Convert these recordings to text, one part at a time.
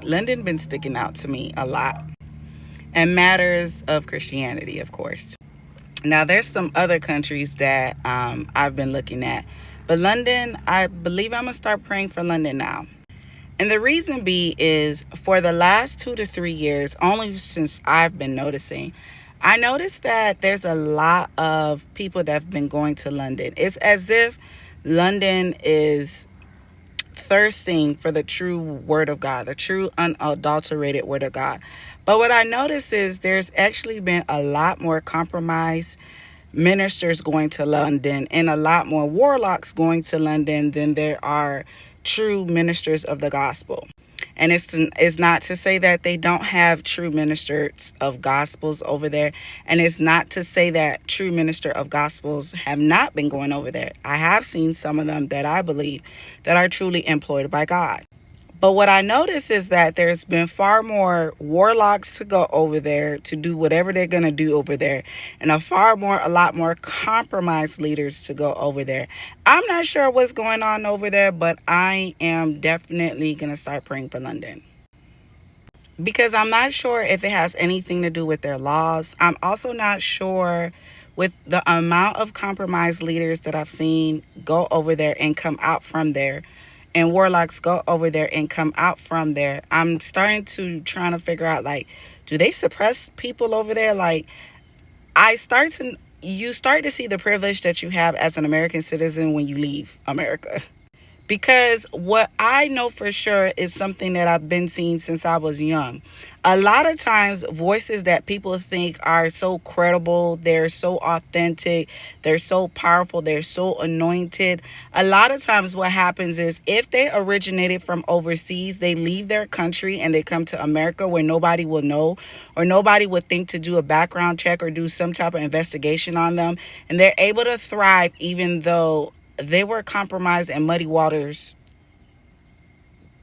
London been sticking out to me a lot, and matters of Christianity, of course. Now, there's some other countries that I've been looking at, but London, I believe I'm gonna start praying for London now. And the reason be is for the last 2 to 3 years, only since I've been noticing, I noticed that there's a lot of people that have been going to London. It's as if London is thirsting for the true word of God, the true unadulterated word of God. But what I noticed is there's actually been a lot more compromise ministers going to London and a lot more warlocks going to London than there are true ministers of the gospel. And it's not to say that they don't have true ministers of gospels over there. And it's not to say that true minister of gospels have not been going over there. I have seen some of them that I believe that are truly employed by God. But what I notice is that there's been far more warlocks to go over there to do whatever they're going to do over there, and a lot more compromised leaders to go over there. I'm not sure what's going on over there, but I am definitely going to start praying for London because I'm not sure if it has anything to do with their laws. I'm also not sure with the amount of compromised leaders that I've seen go over there and come out from there, and warlocks go over there and come out from there. I'm starting to trying to figure out, like, do they suppress people over there? Like, you start to see the privilege that you have as an American citizen when you leave America. Because what I know for sure is something that I've been seeing since I was young. A lot of times, voices that people think are so credible, they're so authentic, they're so powerful, they're so anointed. A lot of times, what happens is if they originated from overseas, they leave their country and they come to America where nobody will know or nobody would think to do a background check or do some type of investigation on them. And they're able to thrive even though they were compromised in muddy waters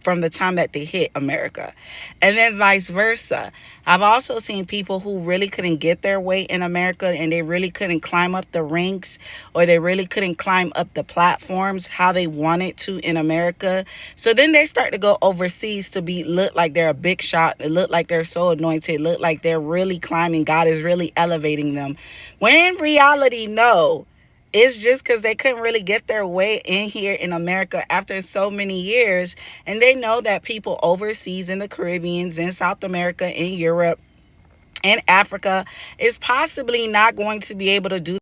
from the time that they hit America. And then vice versa. I've also seen people who really couldn't get their way in America and they really couldn't climb up the ranks or they really couldn't climb up the platforms how they wanted to in America. So then they start to go overseas to look like they're a big shot, look like they're so anointed, look like they're really climbing. God is really elevating them. When in reality, no. It's just because they couldn't really get their way in here in America after so many years. And they know that people overseas in the Caribbean, in South America, in Europe, in Africa is possibly not going to be able to do